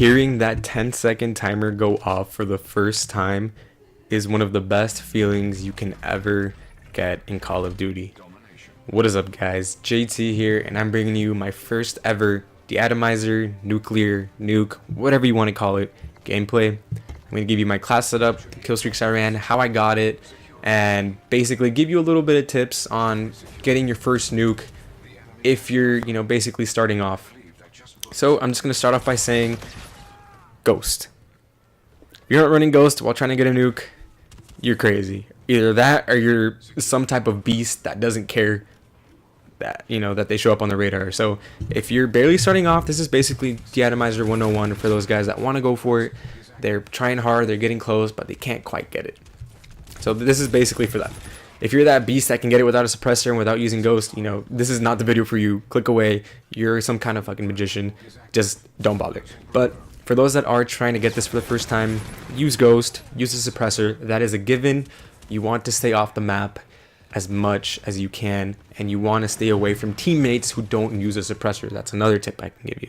Hearing that 10-second timer go off for the first time is one of the best feelings you can ever get in Call of Duty. What is up, guys? JT here, and I'm bringing you my first ever De-Atomizer, nuclear, nuke, whatever you want to call it, gameplay. I'm going to give you my class setup, the kill streaks I ran, how I got it, and basically give you a little bit of tips on getting your first nuke if you're, basically starting off. So I'm just going to start off by saying Ghost. If you're not running Ghost while trying to get a nuke, you're crazy. Either that or you're some type of beast that doesn't care that that they show up on the radar. So if you're barely starting off, this is basically De-Atomizer 101 for those guys that want to go for it. They're trying hard, they're getting close, but they can't quite get it. So this is basically for them. If you're that beast that can get it without a suppressor and without using Ghost, this is not the video for you. Click away. You're some kind of fucking magician. Just don't bother. But for those that are trying to get this for the first time, use Ghost, use a suppressor. That is a given. You want to stay off the map as much as you can, and you want to stay away from teammates who don't use a suppressor. That's another tip I can give you.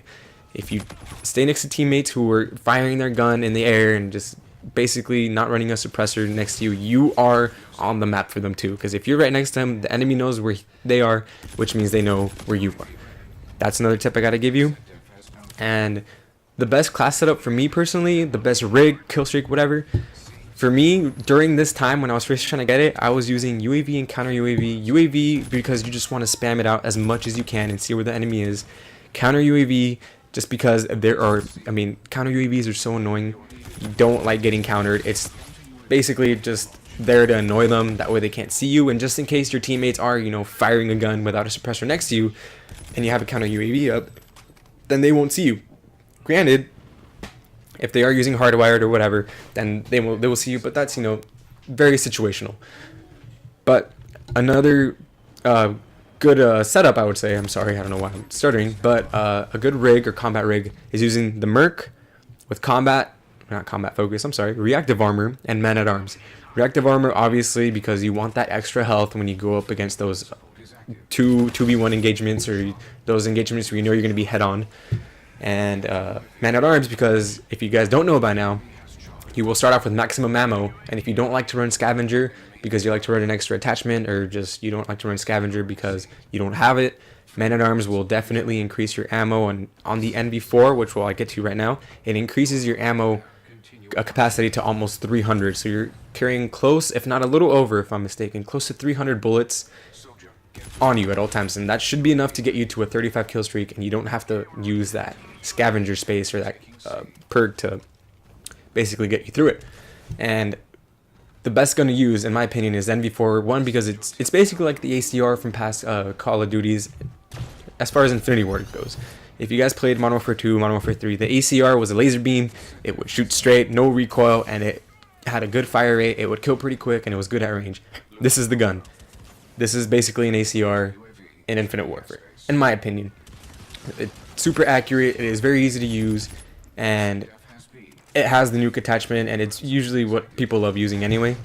If you stay next to teammates who are firing their gun in the air and just basically not running a suppressor next to you, you are on the map for them too. Because if you're right next to them, the enemy knows where they are, which means they know where you are. That's another tip I gotta give you. And the best class setup for me personally, the best rig, kill streak, whatever. For me, during this time when I was first trying to get it, I was using UAV and counter UAV. UAV because you just want to spam it out as much as you can and see where the enemy is. Counter UAV just because counter UAVs are so annoying. You don't like getting countered. It's basically just there to annoy them. That way they can't see you. And just in case your teammates are, firing a gun without a suppressor next to you and you have a counter UAV up, then they won't see you. Granted, if they are using hardwired or whatever, then they will see you, but that's very situational. But another good setup, I would say, I'm sorry, I don't know why I'm stuttering, but a good rig or combat rig is using the Merc with reactive armor and man-at-arms. Reactive armor, obviously, because you want that extra health when you go up against those 2v1 engagements, or those engagements where you're going to be head-on. And man-at-arms, because if you guys don't know by now, you will start off with maximum ammo, and if you don't like to run scavenger because you like to run an extra attachment, or just you don't like to run scavenger because you don't have it, man-at-arms will definitely increase your ammo. And on the NV4, which I'll get to right now, it increases your ammo capacity to almost 300, so you're carrying close, if not a little over, if I'm mistaken, close to 300 bullets on you at all times, and that should be enough to get you to a 35 kill streak, and you don't have to use that scavenger space or that perk to basically get you through it. And the best gun to use, in my opinion, is NV4. One, because it's basically like the ACR from past Call of Duties as far as Infinity Ward goes. If you guys played Modern Warfare 2, Modern Warfare 3, the ACR was a laser beam. It would shoot straight, no recoil, and it had a good fire rate. It would kill pretty quick, and it was good at range. This is the gun. This is basically an ACR in Infinite Warfare, in my opinion. It's super accurate, it is very easy to use, and it has the nuke attachment, and it's usually what people love using anyway.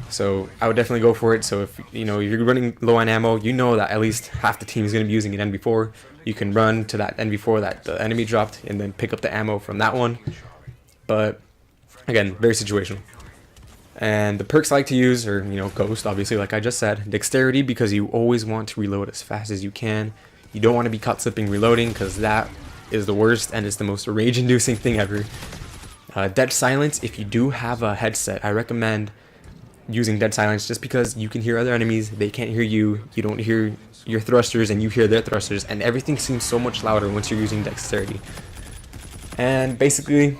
So I would definitely go for it. So if you're running low on ammo, you know that at least half the team is going to be using an NV4. You can run to that NV4 that the enemy dropped and then pick up the ammo from that one. But again, very situational. And the perks I like to use are, Ghost, obviously, like I just said. Dexterity, because you always want to reload as fast as you can. You don't want to be caught slipping reloading, because that is the worst and it's the most rage-inducing thing ever. Dead Silence, if you do have a headset, I recommend using Dead Silence, just because you can hear other enemies, they can't hear you, you don't hear your thrusters and you hear their thrusters, and everything seems so much louder once you're using Dexterity. And basically,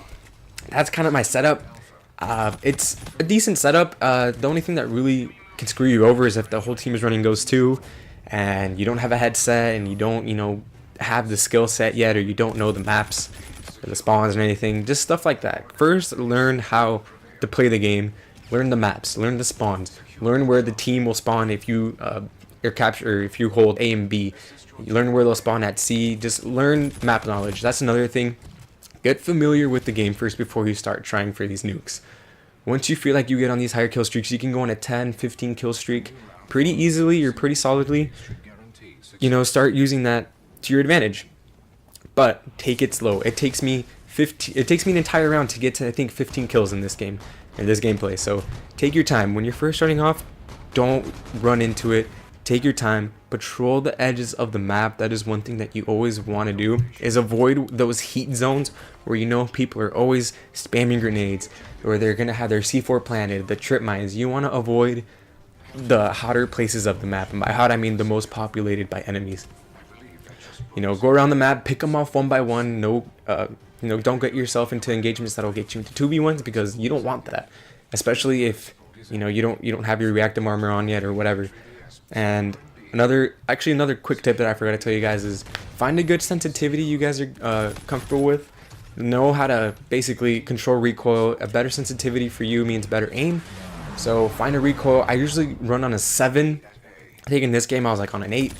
that's kind of my setup. It's a decent setup. The only thing that really can screw you over is if the whole team is running Ghost 2 and you don't have a headset and you don't have the skill set yet, or you don't know the maps or the spawns or anything. Just stuff like that. First, learn how to play the game, learn the maps, learn the spawns, learn where the team will spawn if you if you hold A and B. You learn where they'll spawn at C. Just learn map knowledge. That's another thing. Get familiar with the game first before you start trying for these nukes. Once you feel like you get on these higher kill streaks, you can go on a 10, 15 kill streak pretty easily or pretty solidly. Start using that to your advantage. But take it slow. It takes me 15. It takes me an entire round to get to, I think, 15 kills in this game, in this gameplay. So take your time when you're first starting off. Don't run into it. Take your time. Patrol the edges of the map. That is one thing that you always want to do, is avoid those heat zones where you know people are always spamming grenades, or they're gonna have their C4 planted, the trip mines. You want to avoid the hotter places of the map, and by hot I mean the most populated by enemies. You know, go around the map, pick them off one by one. No, you know, don't get yourself into engagements that'll get you into 2v1s, because you don't want that, especially if you know you don't have your reactive armor on yet or whatever. And another quick tip that I forgot to tell you guys is find a good sensitivity you guys are comfortable with. Know how to basically control recoil. A better sensitivity for you means better aim. So find a recoil. I usually run on a 7. I think in this game I was like on an 8.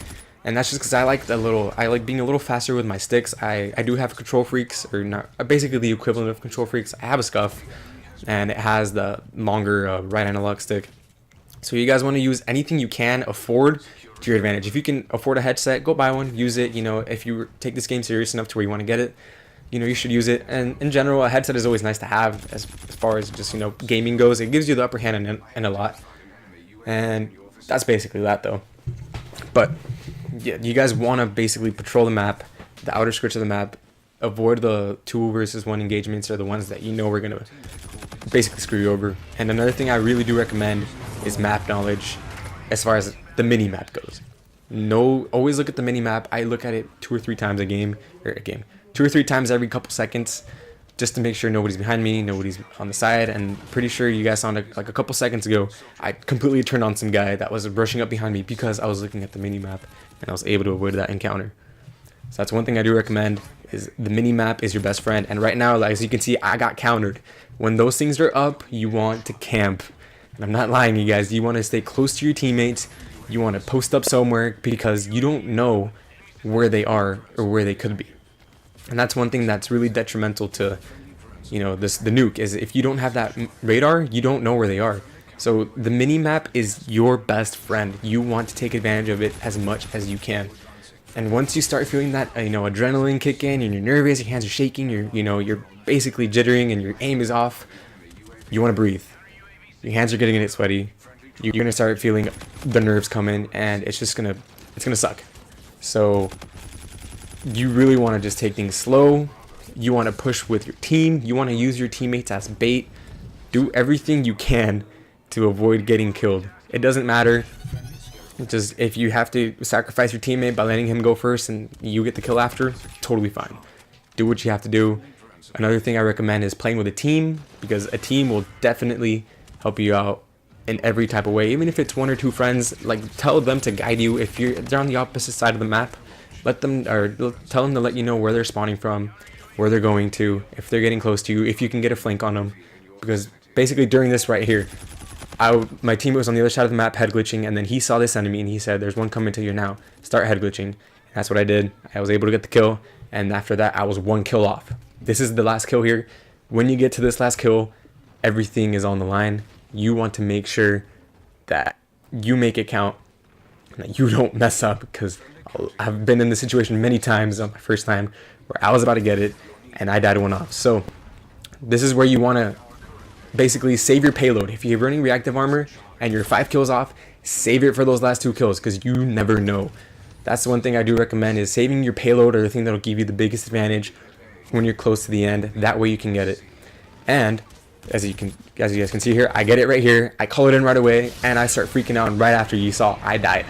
And that's just because I like being a little faster with my sticks. I do have control freaks, or not, basically the equivalent of control freaks. I have a scuff, and it has the longer right analog stick. So you guys want to use anything you can afford to your advantage. If you can afford a headset, go buy one, use it. You know, if you take this game serious enough to where you want to get it, you know, you should use it. And in general, a headset is always nice to have as far as just, you know, gaming goes. It gives you the upper hand in a lot. And that's basically that, though. But yeah, you guys want to basically patrol the map, the outer skirts of the map. Avoid the 2 versus 1 engagements, or the ones that you know are going to basically screw you over. And another thing I really do recommend is map knowledge as far as the mini map goes. Always look at the mini map. I look at it 2 or 3 times a game, 2 or 3 times every couple seconds, just to make sure nobody's behind me, nobody's on the side. And pretty sure you guys saw like a couple seconds ago, I completely turned on some guy that was rushing up behind me because I was looking at the mini map, and I was able to avoid that encounter. So that's one thing I do recommend, is the mini map is your best friend. And right now, as you can see, I got countered. When those things are up, you want to camp. And I'm not lying, you guys. You want to stay close to your teammates. You want to post up somewhere, because you don't know where they are or where they could be. And that's one thing that's really detrimental to, you know, the nuke, is if you don't have that radar, you don't know where they are. So the mini map is your best friend. You want to take advantage of it as much as you can. And once you start feeling that, you know, adrenaline kick in, and you're nervous, your hands are shaking, you're basically jittering, and your aim is off, you want to breathe. Your hands are getting sweaty. You're gonna start feeling the nerves come in, and it's gonna suck. So you really want to just take things slow. You want to push with your team. You want to use your teammates as bait. Do everything you can to avoid getting killed. It doesn't matter. Just if you have to sacrifice your teammate by letting him go first and you get the kill after, totally fine. Do what you have to do. Another thing I recommend is playing with a team, because a team will definitely help you out in every type of way. Even if it's 1 or 2 friends, like, tell them to guide you. If they're on the opposite side of the map, tell them to let you know where they're spawning from, where they're going to, if they're getting close to you, if you can get a flank on them. Because basically during this right here, my teammate was on the other side of the map head glitching, and then he saw this enemy and he said, "There's one coming to you now. Start head glitching." And that's what I did. I was able to get the kill, and after that I was 1 kill off. This is the last kill here. When you get to this last kill, everything is on the line. You want to make sure that you make it count, that you don't mess up, because I've been in this situation many times on my first time where I was about to get it and I died 1 off. So this is where you want to basically save your payload. If you're running reactive armor and you're 5 kills off, save it for those last 2 kills, because you never know. That's the one thing I do recommend, is saving your payload, or the thing that'll give you the biggest advantage when you're close to the end. That way you can get it. And as you guys can see here, I get it right here. I call it in right away, and I start freaking out, and right after you saw, I died.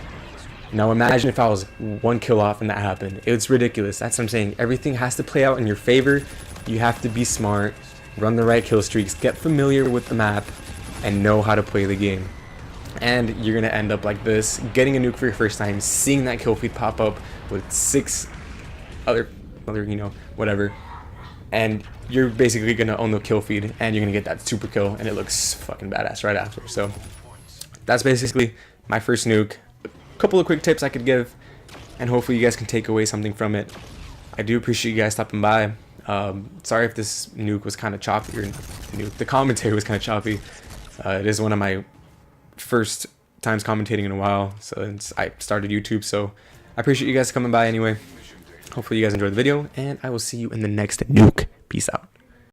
Now imagine if I was 1 kill off and that happened. It's ridiculous. That's what I'm saying. Everything has to play out in your favor. You have to be smart, run the right kill streaks, get familiar with the map, and know how to play the game. And you're gonna end up like this, getting a nuke for your first time, seeing that kill feed pop up with 6 other whatever, and you're basically gonna own the kill feed, and you're gonna get that super kill, and it looks fucking badass right after. So that's basically my first nuke. A couple of quick tips I could give, and hopefully you guys can take away something from it. I do appreciate you guys stopping by. Sorry if this nuke was kind of choppy, or the commentary was kind of choppy. It is one of my first times commentating in a while, since I started YouTube, so I appreciate you guys coming by anyway. Hopefully you guys enjoyed the video, and I will see you in the next nuke. Peace out.